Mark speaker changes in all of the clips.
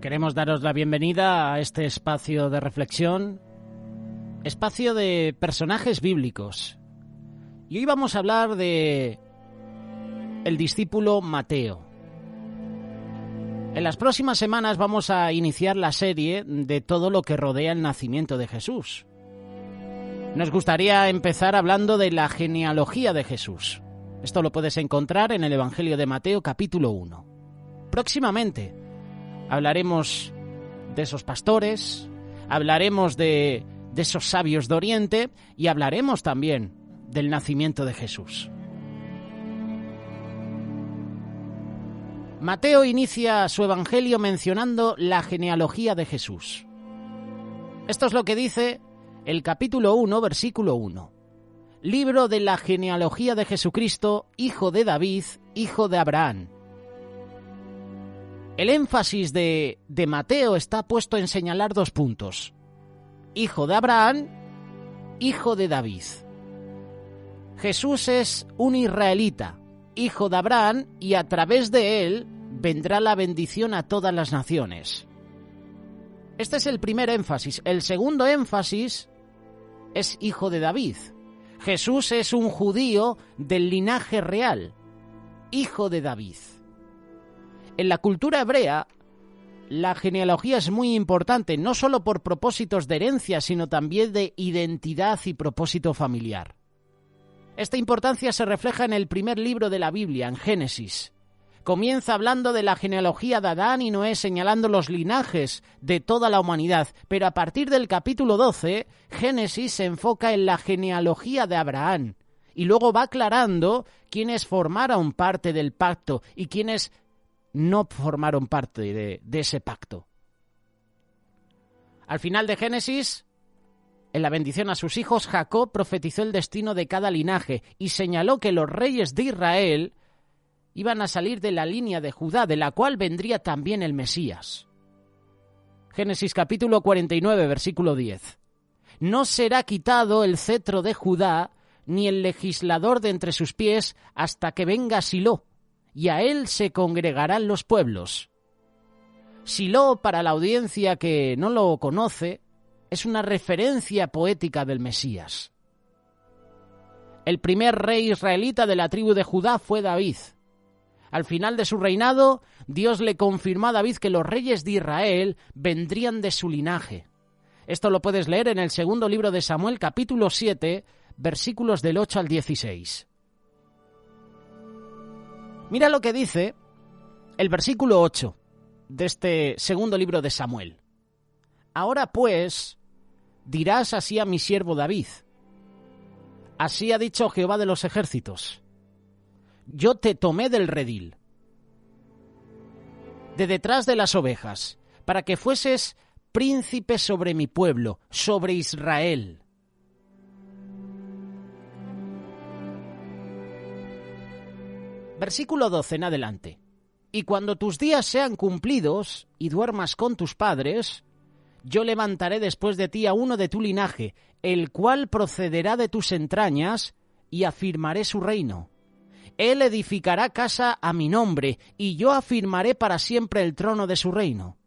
Speaker 1: Queremos daros la bienvenida a este espacio de reflexión, espacio de personajes bíblicos. Y hoy vamos a hablar de el discípulo Mateo. En las próximas semanas vamos a iniciar la serie de todo lo que rodea el nacimiento de Jesús. Nos gustaría empezar hablando de la genealogía de Jesús. Esto lo puedes encontrar en el Evangelio de Mateo, capítulo 1. Próximamente hablaremos de esos pastores, hablaremos de esos sabios de Oriente y hablaremos también del nacimiento de Jesús. Mateo inicia su Evangelio mencionando la genealogía de Jesús. Esto es lo que dice el capítulo 1, versículo 1. Libro de la genealogía de Jesucristo, hijo de David, hijo de Abraham. El énfasis de Mateo está puesto en señalar dos puntos. Hijo de Abraham, hijo de David. Jesús es un israelita, hijo de Abraham, y a través de él vendrá la bendición a todas las naciones. Este es el primer énfasis. El segundo énfasis es hijo de David. Jesús es un judío del linaje real, hijo de David. En la cultura hebrea, la genealogía es muy importante, no solo por propósitos de herencia, sino también de identidad y propósito familiar. Esta importancia se refleja en el primer libro de la Biblia, en Génesis. Comienza hablando de la genealogía de Adán y Noé, señalando los linajes de toda la humanidad, pero a partir del capítulo 12, Génesis se enfoca en la genealogía de Abraham, y luego va aclarando quiénes formaron parte del pacto y quiénes no formaron parte de ese pacto. Al final de Génesis, en la bendición a sus hijos, Jacob profetizó el destino de cada linaje y señaló que los reyes de Israel iban a salir de la línea de Judá, de la cual vendría también el Mesías. Génesis capítulo 49, versículo 10. No será quitado el cetro de Judá, ni el legislador de entre sus pies, hasta que venga Silo, y a él se congregarán los pueblos. Silo, para la audiencia que no lo conoce, es una referencia poética del Mesías. El primer rey israelita de la tribu de Judá fue David. Al final de su reinado, Dios le confirmó a David que los reyes de Israel vendrían de su linaje. Esto lo puedes leer en el segundo libro de Samuel, capítulo 7, versículos del 8 al 16. Mira lo que dice el versículo 8 de este segundo libro de Samuel. Ahora pues, dirás así a mi siervo David: así ha dicho Jehová de los ejércitos: yo te tomé del redil, de detrás de las ovejas, para que fueses príncipe sobre mi pueblo, sobre Israel. Versículo 12 en adelante. Y cuando tus días sean cumplidos y duermas con tus padres, yo levantaré después de ti a uno de tu linaje, el cual procederá de tus entrañas, y afirmaré su reino. Él edificará casa a mi nombre, y yo afirmaré para siempre el trono de su reino.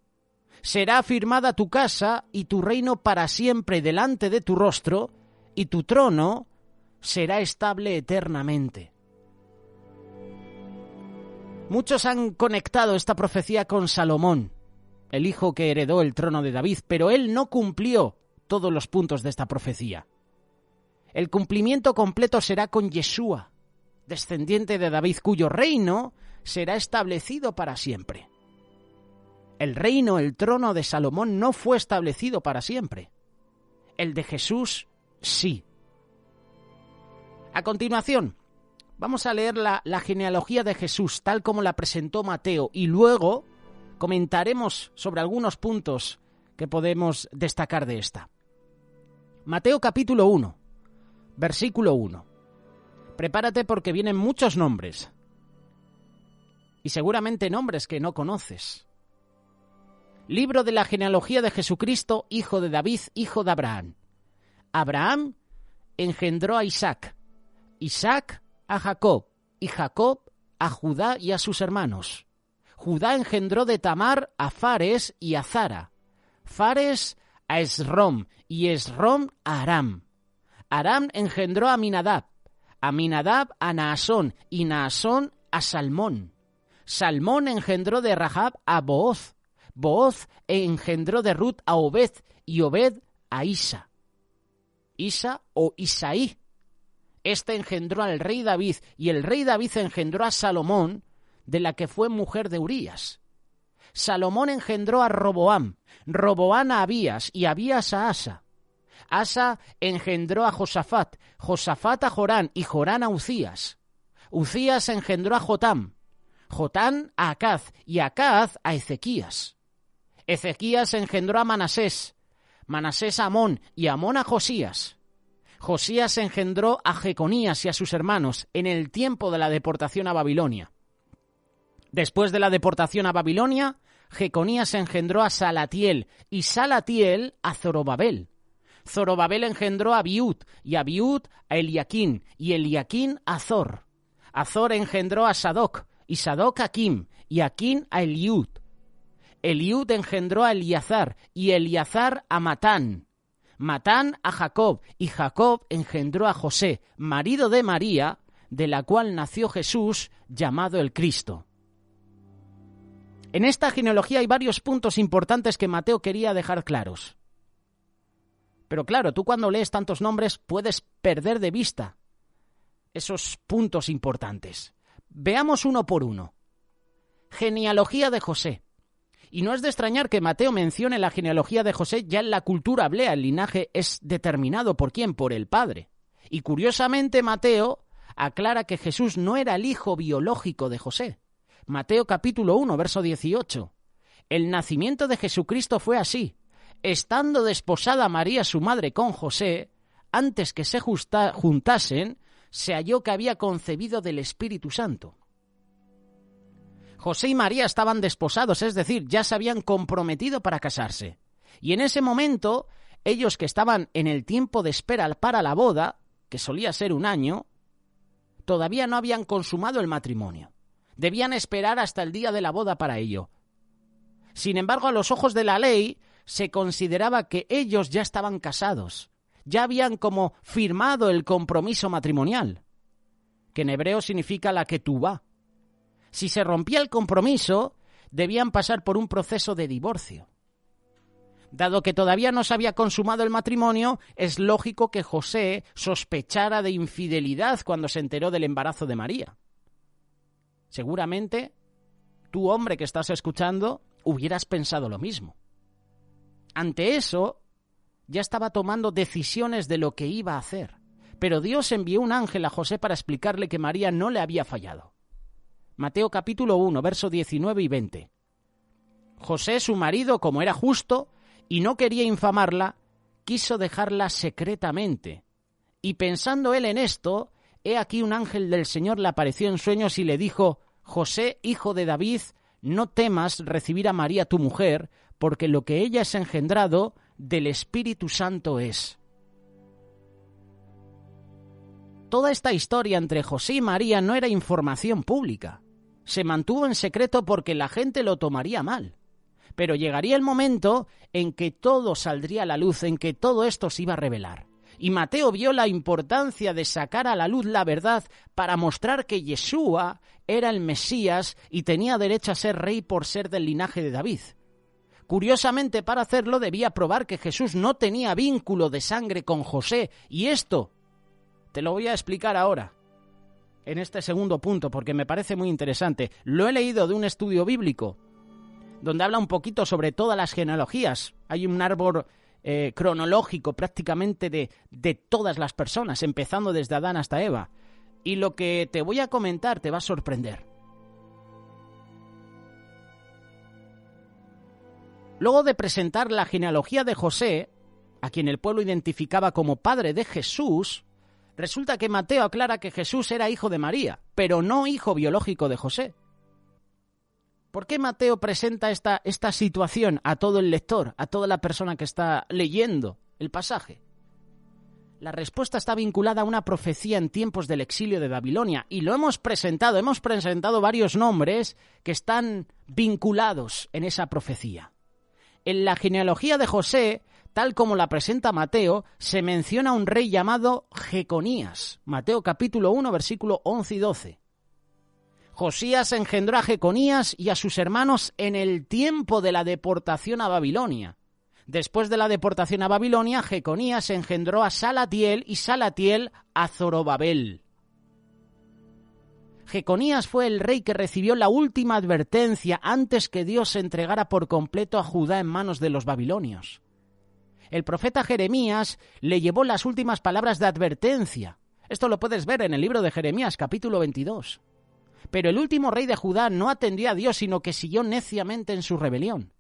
Speaker 1: Será afirmada tu casa y tu reino para siempre delante de tu rostro, y tu trono será estable eternamente. Muchos han conectado esta profecía con Salomón, el hijo que heredó el trono de David, pero él no cumplió todos los puntos de esta profecía. El cumplimiento completo será con Yeshua, descendiente de David, cuyo reino será establecido para siempre. El reino, el trono de Salomón no fue establecido para siempre. El de Jesús, sí. A continuación, vamos a leer la genealogía de Jesús, tal como la presentó Mateo, y luego comentaremos sobre algunos puntos que podemos destacar de esta. Mateo capítulo 1, versículo 1. Prepárate porque vienen muchos nombres, y seguramente nombres que no conoces. Libro de la genealogía de Jesucristo, hijo de David, hijo de Abraham. Abraham engendró a Isaac, Isaac a Jacob, y Jacob a Judá y a sus hermanos. Judá engendró de Tamar a Fares y a Zara. Fares a Esrom y Esrom a Aram. Aram engendró a Aminadab. Aminadab a Naasón y Naasón a Salmón. Salmón engendró de Rahab a Booz. Booz engendró de Ruth a Obed y Obed a Isa. Isa o Isaí. Este engendró al rey David y el rey David engendró a Salomón, de la que fue mujer de Urías. Salomón engendró a Roboam, Roboam a Abías y Abías a Asa. Asa engendró a Josafat, Josafat a Jorán y Jorán a Ucías. Ucías engendró a Jotam, Jotam a Acaz y Acaz a Ezequías. Ezequías engendró a Manasés, Manasés a Amón y Amón a Josías. Josías engendró a Jeconías y a sus hermanos en el tiempo de la deportación a Babilonia. Después de la deportación a Babilonia, Jeconías engendró a Salatiel y Salatiel a Zorobabel. Zorobabel engendró a Abiud y Abiud a Eliaquín y Eliaquín a Azor. Azor engendró a Sadoc y Sadoc a Aquim y Aquim a Eliud. Eliud engendró a Eleazar y Eleazar a Matán. Matán a Jacob y Jacob engendró a José, marido de María, de la cual nació Jesús, llamado el Cristo. En esta genealogía hay varios puntos importantes que Mateo quería dejar claros. Pero claro, tú cuando lees tantos nombres puedes perder de vista esos puntos importantes. Veamos uno por uno. Genealogía de José. Y no es de extrañar que Mateo mencione la genealogía de José, ya en la cultura hebrea el linaje es determinado ¿por quién? Por el padre. Y curiosamente Mateo aclara que Jesús no era el hijo biológico de José. Mateo capítulo 1, verso 18. El nacimiento de Jesucristo fue así. Estando desposada María su madre con José, antes que se juntasen, se halló que había concebido del Espíritu Santo. José y María estaban desposados, es decir, ya se habían comprometido para casarse. Y en ese momento, ellos que estaban en el tiempo de espera para la boda, que solía ser un año, todavía no habían consumado el matrimonio. Debían esperar hasta el día de la boda para ello. Sin embargo, a los ojos de la ley, se consideraba que ellos ya estaban casados, ya habían como firmado el compromiso matrimonial, que en hebreo significa la ketubá. Si se rompía el compromiso, debían pasar por un proceso de divorcio. Dado que todavía no se había consumado el matrimonio, es lógico que José sospechara de infidelidad cuando se enteró del embarazo de María. Seguramente, tú, hombre que estás escuchando, hubieras pensado lo mismo. Ante eso, ya estaba tomando decisiones de lo que iba a hacer. Pero Dios envió un ángel a José para explicarle que María no le había fallado. Mateo capítulo 1, verso 19 y 20. José, su marido, como era justo y no quería infamarla, quiso dejarla secretamente. Y pensando él en esto, he aquí un ángel del Señor le apareció en sueños y le dijo: José, hijo de David, no temas recibir a María tu mujer, porque lo que ella es engendrado del Espíritu Santo es. Toda esta historia entre José y María no era información pública. Se mantuvo en secreto porque la gente lo tomaría mal. Pero llegaría el momento en que todo saldría a la luz, en que todo esto se iba a revelar. Y Mateo vio la importancia de sacar a la luz la verdad para mostrar que Yeshua era el Mesías y tenía derecho a ser rey por ser del linaje de David. Curiosamente, para hacerlo debía probar que Jesús no tenía vínculo de sangre con José, y esto te lo voy a explicar ahora, en este segundo punto, porque me parece muy interesante. Lo he leído de un estudio bíblico, donde habla un poquito sobre todas las genealogías. Hay un árbol cronológico prácticamente de todas las personas, empezando desde Adán hasta Eva. Y lo que te voy a comentar te va a sorprender. Luego de presentar la genealogía de José, a quien el pueblo identificaba como padre de Jesús, resulta que Mateo aclara que Jesús era hijo de María, pero no hijo biológico de José. ¿Por qué Mateo presenta esta situación a todo el lector, a toda la persona que está leyendo el pasaje? La respuesta está vinculada a una profecía en tiempos del exilio de Babilonia y lo hemos presentado varios nombres que están vinculados en esa profecía. En la genealogía de José, tal como la presenta Mateo, se menciona un rey llamado Jeconías. Mateo capítulo 1, versículo 11 y 12. Josías engendró a Jeconías y a sus hermanos en el tiempo de la deportación a Babilonia. Después de la deportación a Babilonia, Jeconías engendró a Salatiel y Salatiel a Zorobabel. Jeconías fue el rey que recibió la última advertencia antes que Dios se entregara por completo a Judá en manos de los babilonios. El profeta Jeremías le llevó las últimas palabras de advertencia. Esto lo puedes ver en el libro de Jeremías, capítulo 22. Pero el último rey de Judá no atendió a Dios, sino que siguió neciamente en su rebelión.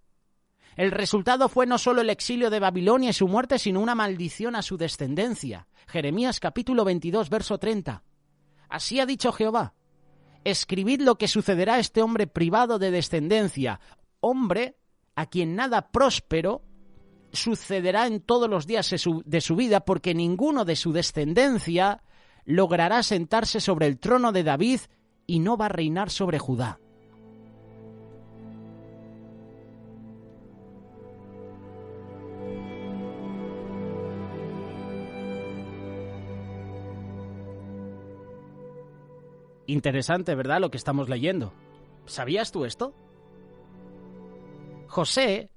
Speaker 1: El resultado fue no solo el exilio de Babilonia y su muerte, sino una maldición a su descendencia. Jeremías capítulo 22, verso 30. Así ha dicho Jehová: escribid lo que sucederá a este hombre privado de descendencia, hombre a quien nada próspero sucederá en todos los días de su vida, porque ninguno de su descendencia logrará sentarse sobre el trono de David y no va a reinar sobre Judá. Interesante, ¿verdad?, lo que estamos leyendo. ¿Sabías tú esto? José,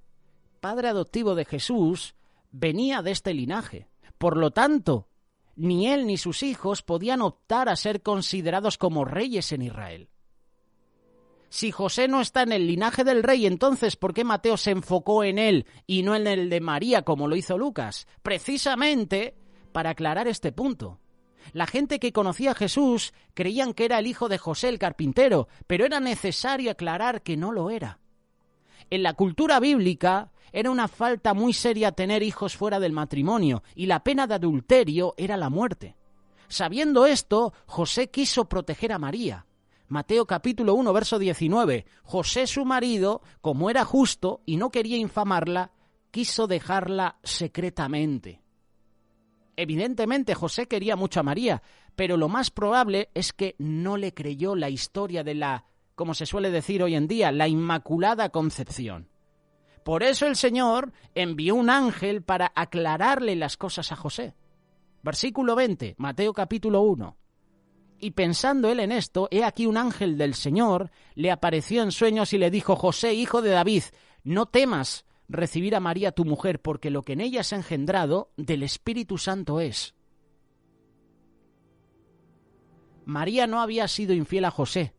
Speaker 1: padre adoptivo de Jesús, venía de este linaje. Por lo tanto, ni él ni sus hijos podían optar a ser considerados como reyes en Israel. Si José no está en el linaje del rey, entonces ¿por qué Mateo se enfocó en él y no en el de María como lo hizo Lucas? Precisamente para aclarar este punto. La gente que conocía a Jesús creían que era el hijo de José el carpintero, pero era necesario aclarar que no lo era. En la cultura bíblica era una falta muy seria tener hijos fuera del matrimonio y la pena de adulterio era la muerte. Sabiendo esto, José quiso proteger a María. Mateo capítulo 1, verso 19. José, su marido, como era justo y no quería infamarla, quiso dejarla secretamente. Evidentemente José quería mucho a María, pero lo más probable es que no le creyó la historia de la, como se suele decir hoy en día, la Inmaculada Concepción. Por eso el Señor envió un ángel para aclararle las cosas a José. Versículo 20, Mateo capítulo 1. Y pensando él en esto, he aquí un ángel del Señor le apareció en sueños y le dijo: José, hijo de David, no temas recibir a María tu mujer, porque lo que en ella es engendrado del Espíritu Santo es. María no había sido infiel a José,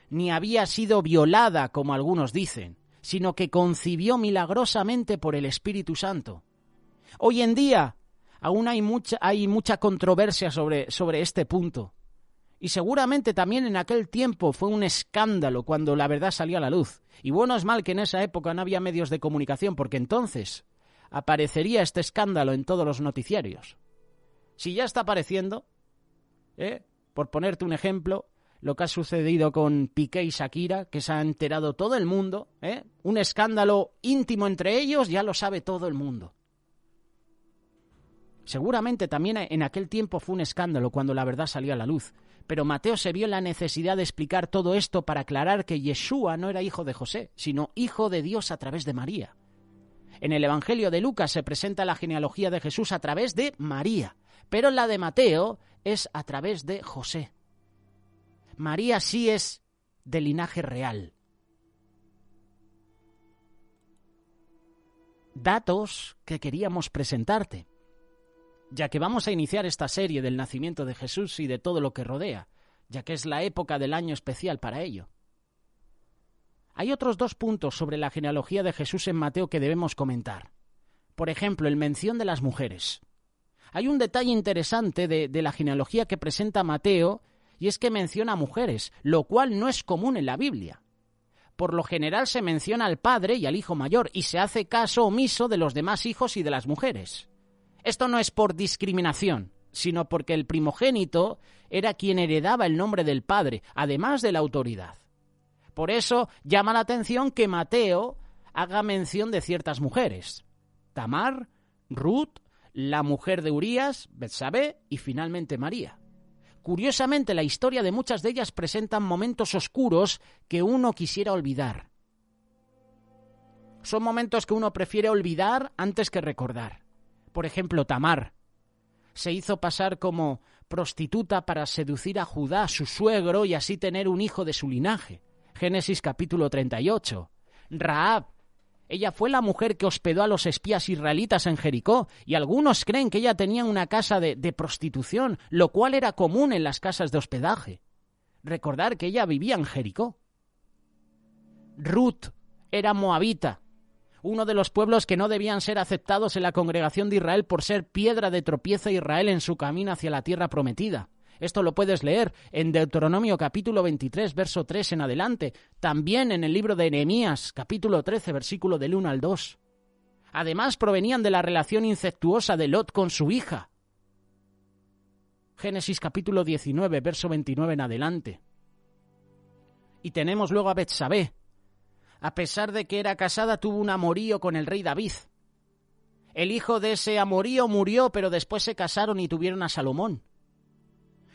Speaker 1: ni había sido violada, como algunos dicen, sino que concibió milagrosamente por el Espíritu Santo. Hoy en día aún hay mucha controversia sobre este punto. Y seguramente también en aquel tiempo fue un escándalo cuando la verdad salió a la luz. Y bueno es mal que en esa época no había medios de comunicación, porque entonces aparecería este escándalo en todos los noticiarios. Si ya está apareciendo, por ponerte un ejemplo, lo que ha sucedido con Piqué y Shakira, que se ha enterado todo el mundo, un escándalo íntimo entre ellos, ya lo sabe todo el mundo. Seguramente también en aquel tiempo fue un escándalo cuando la verdad salió a la luz. Pero Mateo se vio en la necesidad de explicar todo esto para aclarar que Yeshua no era hijo de José, sino hijo de Dios a través de María. En el Evangelio de Lucas se presenta la genealogía de Jesús a través de María, pero la de Mateo es a través de José. María sí es de linaje real. Datos que queríamos presentarte, ya que vamos a iniciar esta serie del nacimiento de Jesús y de todo lo que rodea, ya que es la época del año especial para ello. Hay otros 2 puntos sobre la genealogía de Jesús en Mateo que debemos comentar. Por ejemplo, el mención de las mujeres. Hay un detalle interesante de la genealogía que presenta Mateo, y es que menciona a mujeres, lo cual no es común en la Biblia. Por lo general se menciona al padre y al hijo mayor, y se hace caso omiso de los demás hijos y de las mujeres. Esto no es por discriminación, sino porque el primogénito era quien heredaba el nombre del padre, además de la autoridad. Por eso llama la atención que Mateo haga mención de ciertas mujeres: Tamar, Ruth, la mujer de Urías, Betsabé, y finalmente María. Curiosamente, la historia de muchas de ellas presentan momentos oscuros que uno quisiera olvidar. Son momentos que uno prefiere olvidar antes que recordar. Por ejemplo, Tamar se hizo pasar como prostituta para seducir a Judá, su suegro, y así tener un hijo de su linaje. Génesis capítulo 38. Rahab, ella fue la mujer que hospedó a los espías israelitas en Jericó, y algunos creen que ella tenía una casa de prostitución, lo cual era común en las casas de hospedaje. Recordar que ella vivía en Jericó. Ruth era moabita, uno de los pueblos que no debían ser aceptados en la congregación de Israel por ser piedra de tropiezo a Israel en su camino hacia la tierra prometida. Esto lo puedes leer en Deuteronomio capítulo 23, verso 3 en adelante. También en el libro de Nehemías, capítulo 13, versículo del 1 al 2. Además, provenían de la relación incestuosa de Lot con su hija. Génesis capítulo 19, verso 29 en adelante. Y tenemos luego a Betsabé. A pesar de que era casada, tuvo un amorío con el rey David. El hijo de ese amorío murió, pero después se casaron y tuvieron a Salomón.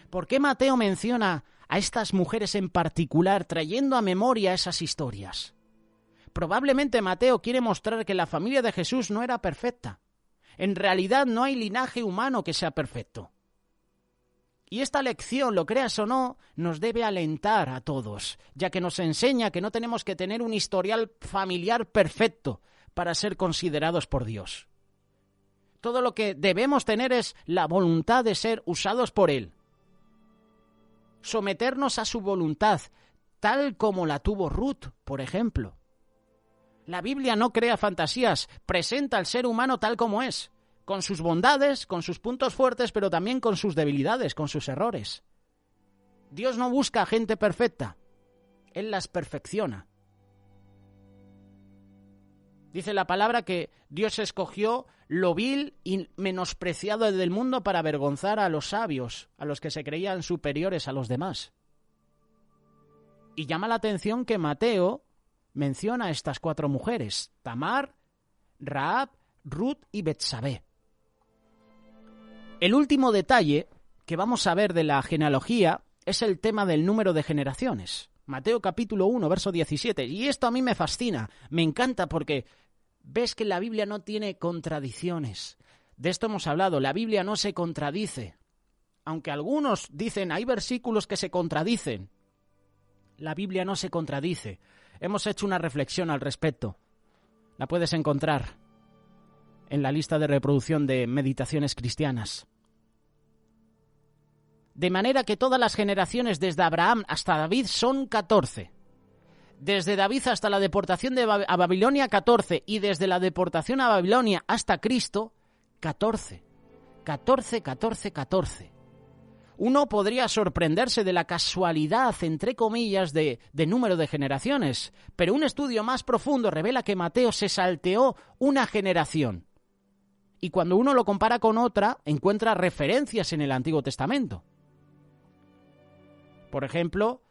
Speaker 1: ¿Por qué Mateo menciona a estas mujeres en particular, trayendo a memoria esas historias? Probablemente Mateo quiere mostrar que la familia de Jesús no era perfecta. En realidad no hay linaje humano que sea perfecto. Y esta lección, lo creas o no, nos debe alentar a todos, ya que nos enseña que no tenemos que tener un historial familiar perfecto para ser considerados por Dios. Todo lo que debemos tener es la voluntad de ser usados por Él. Someternos a su voluntad, tal como la tuvo Ruth, por ejemplo. La Biblia no crea fantasías, presenta al ser humano tal como es, con sus bondades, con sus puntos fuertes, pero también con sus debilidades, con sus errores. Dios no busca gente perfecta, Él las perfecciona. Dice la palabra que Dios escogió lo vil y menospreciado del mundo para avergonzar a los sabios, a los que se creían superiores a los demás. Y llama la atención que Mateo menciona a estas 4 mujeres, Tamar, Rahab, Ruth y Betsabé. El último detalle que vamos a ver de la genealogía es el tema del número de generaciones. Mateo capítulo 1, verso 17. Y esto a mí me fascina, me encanta porque ves que la Biblia no tiene contradicciones. De esto hemos hablado, la Biblia no se contradice. Aunque algunos dicen hay versículos que se contradicen, la Biblia no se contradice. Hemos hecho una reflexión al respecto. La puedes encontrar en la lista de reproducción de Meditaciones Cristianas. De manera que todas las generaciones desde Abraham hasta David son 14. Desde David hasta la deportación a Babilonia, 14. Y desde la deportación a Babilonia hasta Cristo, 14. 14, 14, 14. Uno podría sorprenderse de la casualidad, entre comillas, de número de generaciones, pero un estudio más profundo revela que Mateo se salteó una generación. Y cuando uno lo compara con otra, encuentra referencias en el Antiguo Testamento. Por ejemplo,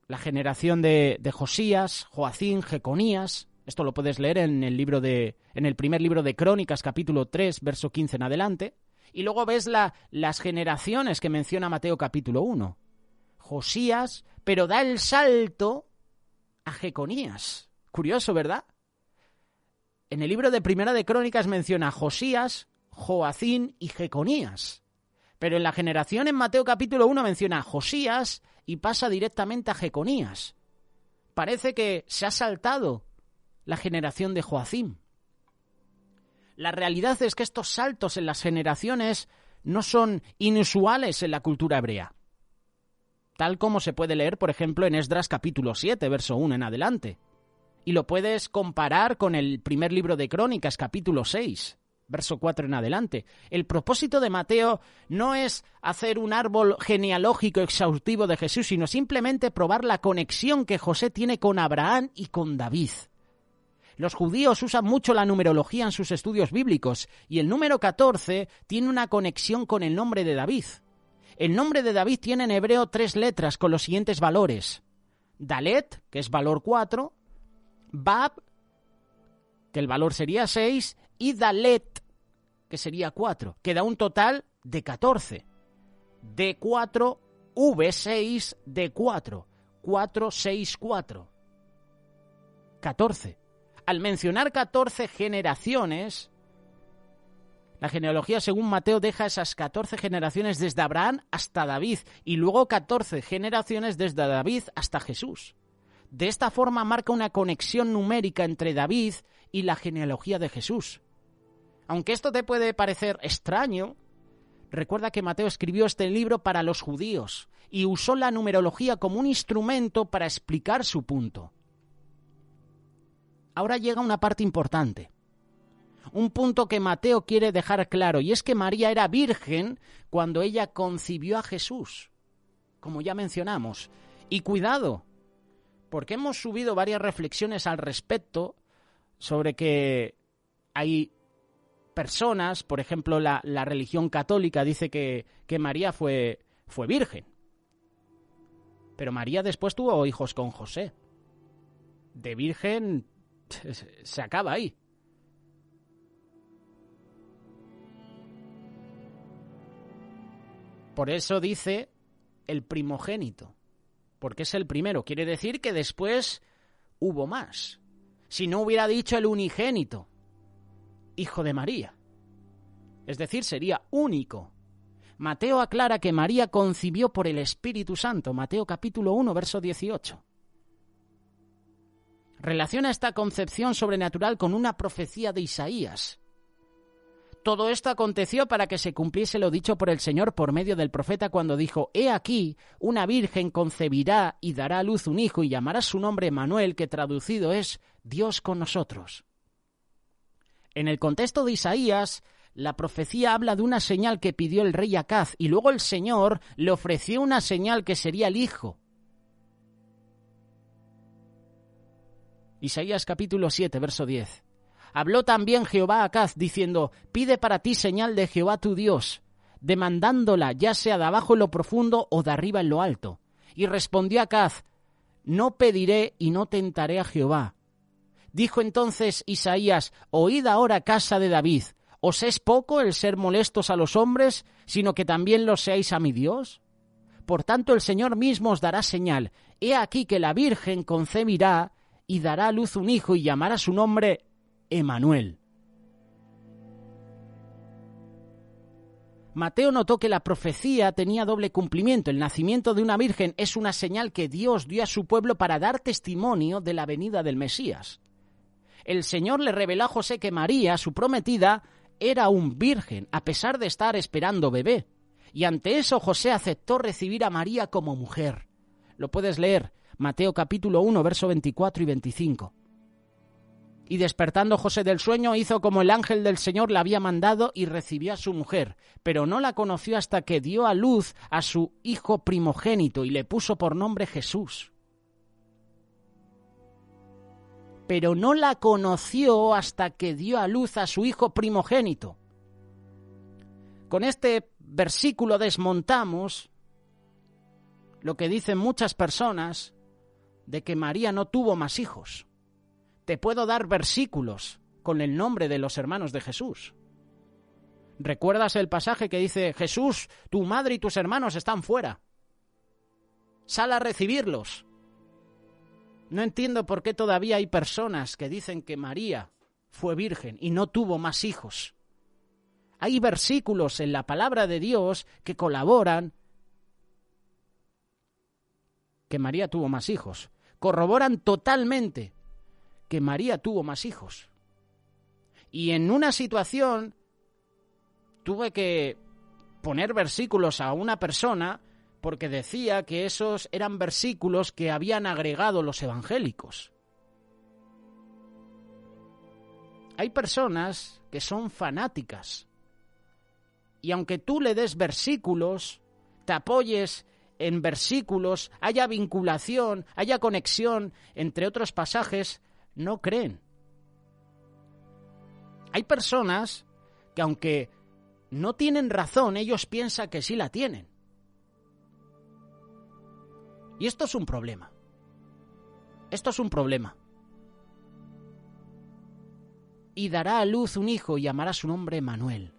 Speaker 1: la generación de Josías, Joacín, Jeconías. Esto lo puedes leer en el primer libro de Crónicas, capítulo 3, verso 15 en adelante. Y luego ves las generaciones que menciona Mateo capítulo 1. Josías, pero da el salto a Jeconías. Curioso, ¿verdad? En el libro de Primera de Crónicas menciona Josías, Joacín y Jeconías. Pero en la generación en Mateo capítulo 1 menciona Josías y pasa directamente a Jeconías. Parece que se ha saltado la generación de Joacim. La realidad es que estos saltos en las generaciones no son inusuales en la cultura hebrea, tal como se puede leer, por ejemplo, en Esdras capítulo 7, verso 1 en adelante. Y lo puedes comparar con el primer libro de Crónicas, capítulo 6, verso 4 en adelante. El propósito de Mateo no es hacer un árbol genealógico exhaustivo de Jesús, sino simplemente probar la conexión que José tiene con Abraham y con David. Los judíos usan mucho la numerología en sus estudios bíblicos y el número 14 tiene una conexión con el nombre de David. El nombre de David tiene en hebreo 3 letras con los siguientes valores. Dalet, que es valor 4, Bab, que el valor sería 6, y Dalet, que sería 4, que da un total de 14. D4, V6, D4, 4, 6, 4. 14. Al mencionar 14 generaciones, la genealogía según Mateo deja esas 14 generaciones desde Abraham hasta David y luego 14 generaciones desde David hasta Jesús. De esta forma marca una conexión numérica entre David y la genealogía de Jesús. Aunque esto te puede parecer extraño, recuerda que Mateo escribió este libro para los judíos y usó la numerología como un instrumento para explicar su punto. Ahora llega una parte importante, un punto que Mateo quiere dejar claro, y es que María era virgen cuando ella concibió a Jesús, como ya mencionamos. Y cuidado, porque hemos subido varias reflexiones al respecto sobre que hay personas, por ejemplo, la religión católica dice que María fue virgen. Pero María después tuvo hijos con José. De virgen se acaba ahí. Por eso dice el primogénito, porque es el primero. Quiere decir que después hubo más. Si no hubiera dicho el unigénito, hijo de María. Es decir, sería único. Mateo aclara que María concibió por el Espíritu Santo. Mateo capítulo 1, verso 18. Relaciona esta concepción sobrenatural con una profecía de Isaías. Todo esto aconteció para que se cumpliese lo dicho por el Señor por medio del profeta cuando dijo: «He aquí, una virgen concebirá y dará a luz un hijo y llamará su nombre Emmanuel», que traducido es Dios con nosotros. En el contexto de Isaías, la profecía habla de una señal que pidió el rey Acaz y luego el Señor le ofreció una señal que sería el hijo. Isaías capítulo 7, verso 10. Habló también Jehová a Acaz, diciendo: «Pide para ti señal de Jehová tu Dios, demandándola ya sea de abajo en lo profundo o de arriba en lo alto». Y respondió Acaz: «No pediré y no tentaré a Jehová». Dijo entonces Isaías: «Oíd ahora, casa de David, ¿os es poco el ser molestos a los hombres, sino que también lo seáis a mi Dios? Por tanto el Señor mismo os dará señal. He aquí que la Virgen concebirá y dará a luz un hijo y llamará su nombre Emmanuel». Mateo notó que la profecía tenía doble cumplimiento. El nacimiento de una virgen es una señal que Dios dio a su pueblo para dar testimonio de la venida del Mesías. El Señor le reveló a José que María, su prometida, era aún virgen, a pesar de estar esperando bebé. Y ante eso José aceptó recibir a María como mujer. Lo puedes leer, Mateo capítulo 1, verso 24 y 25. Y despertando José del sueño, hizo como el ángel del Señor le había mandado y recibió a su mujer, pero no la conoció hasta que dio a luz a su hijo primogénito y le puso por nombre Jesús. Pero no la conoció hasta que dio a luz a su hijo primogénito. Con este versículo desmontamos lo que dicen muchas personas de que María no tuvo más hijos. Te puedo dar versículos con el nombre de los hermanos de Jesús. ¿Recuerdas el pasaje que dice: «Jesús, tu madre y tus hermanos están fuera. Sal a recibirlos»? No entiendo por qué todavía hay personas que dicen que María fue virgen y no tuvo más hijos. Hay versículos en la palabra de Dios que colaboran que María tuvo más hijos. Corroboran totalmente que María tuvo más hijos. Y en una situación tuve que poner versículos a una persona porque decía que esos eran versículos que habían agregado los evangélicos. Hay personas que son fanáticas y aunque tú le des versículos, te apoyes en versículos, haya vinculación, haya conexión entre otros pasajes, no creen. Hay personas que aunque no tienen razón, ellos piensan que sí la tienen. Y esto es un problema. Esto es un problema. Y dará a luz un hijo y llamará su nombre Emmanuel.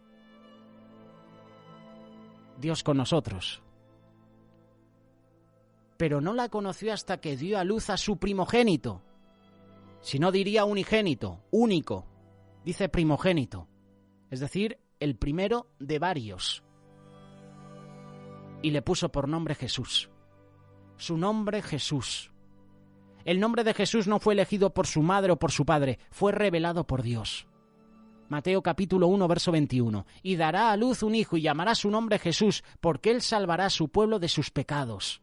Speaker 1: Dios con nosotros. Pero no la conoció hasta que dio a luz a su primogénito. Si no diría unigénito, único. Dice primogénito. Es decir, el primero de varios. Y le puso por nombre Jesús. Su nombre Jesús. El nombre de Jesús no fue elegido por su madre o por su padre, fue revelado por Dios. Mateo capítulo 1, verso 21. Y dará a luz un hijo y llamará su nombre Jesús, porque él salvará a su pueblo de sus pecados.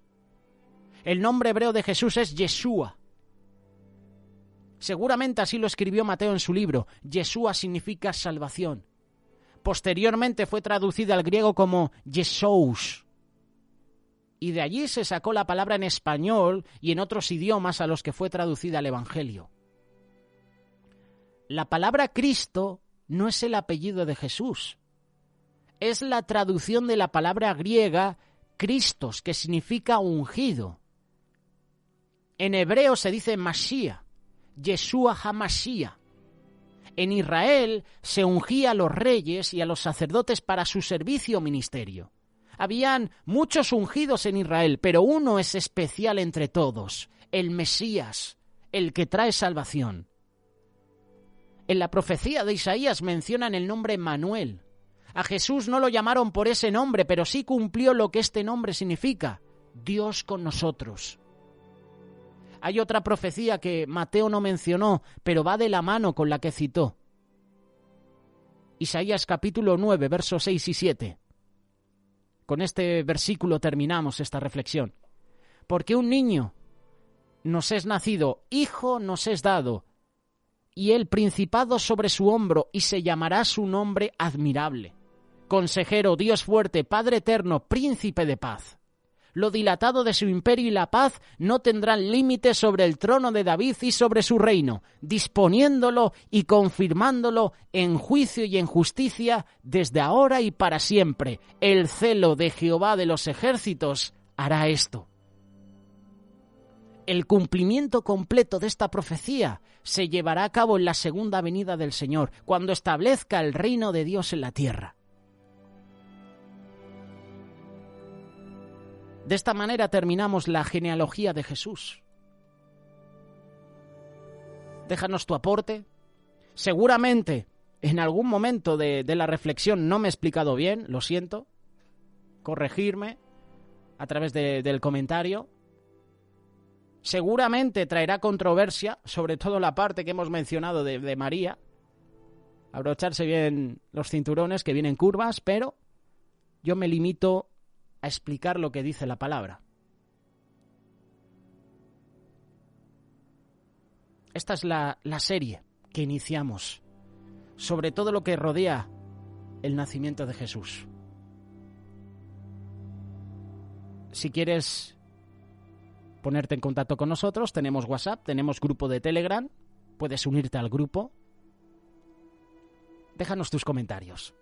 Speaker 1: El nombre hebreo de Jesús es Yeshua. Seguramente así lo escribió Mateo en su libro. Yeshua significa salvación. Posteriormente fue traducida al griego como Yeshous. Y de allí se sacó la palabra en español y en otros idiomas a los que fue traducida al Evangelio. La palabra Cristo no es el apellido de Jesús. Es la traducción de la palabra griega Christos, que significa ungido. En hebreo se dice Mashiach, Yeshua HaMashiach. En Israel se ungía a los reyes y a los sacerdotes para su servicio o ministerio. Habían muchos ungidos en Israel, pero uno es especial entre todos, el Mesías, el que trae salvación. En la profecía de Isaías mencionan el nombre Manuel. A Jesús no lo llamaron por ese nombre, pero sí cumplió lo que este nombre significa, Dios con nosotros. Hay otra profecía que Mateo no mencionó, pero va de la mano con la que citó. Isaías capítulo 9, versos 6 y 7. Con este versículo terminamos esta reflexión. Porque un niño nos es nacido, hijo nos es dado, y el principado sobre su hombro, y se llamará su nombre admirable. Consejero, Dios fuerte, Padre eterno, príncipe de paz. Lo dilatado de su imperio y la paz no tendrán límite sobre el trono de David y sobre su reino, disponiéndolo y confirmándolo en juicio y en justicia desde ahora y para siempre. El celo de Jehová de los ejércitos hará esto. El cumplimiento completo de esta profecía se llevará a cabo en la segunda venida del Señor, cuando establezca el reino de Dios en la tierra. De esta manera terminamos la genealogía de Jesús. Déjanos tu aporte. Seguramente en algún momento de la reflexión no me he explicado bien, lo siento. Corregirme a través del comentario. Seguramente traerá controversia, sobre todo la parte que hemos mencionado de María. Abrocharse bien los cinturones, que vienen curvas, pero yo me limito a explicar lo que dice la palabra. Esta es la serie que iniciamos sobre todo lo que rodea el nacimiento de Jesús. Si quieres ponerte en contacto con nosotros, tenemos WhatsApp, tenemos grupo de Telegram, puedes unirte al grupo. Déjanos tus comentarios.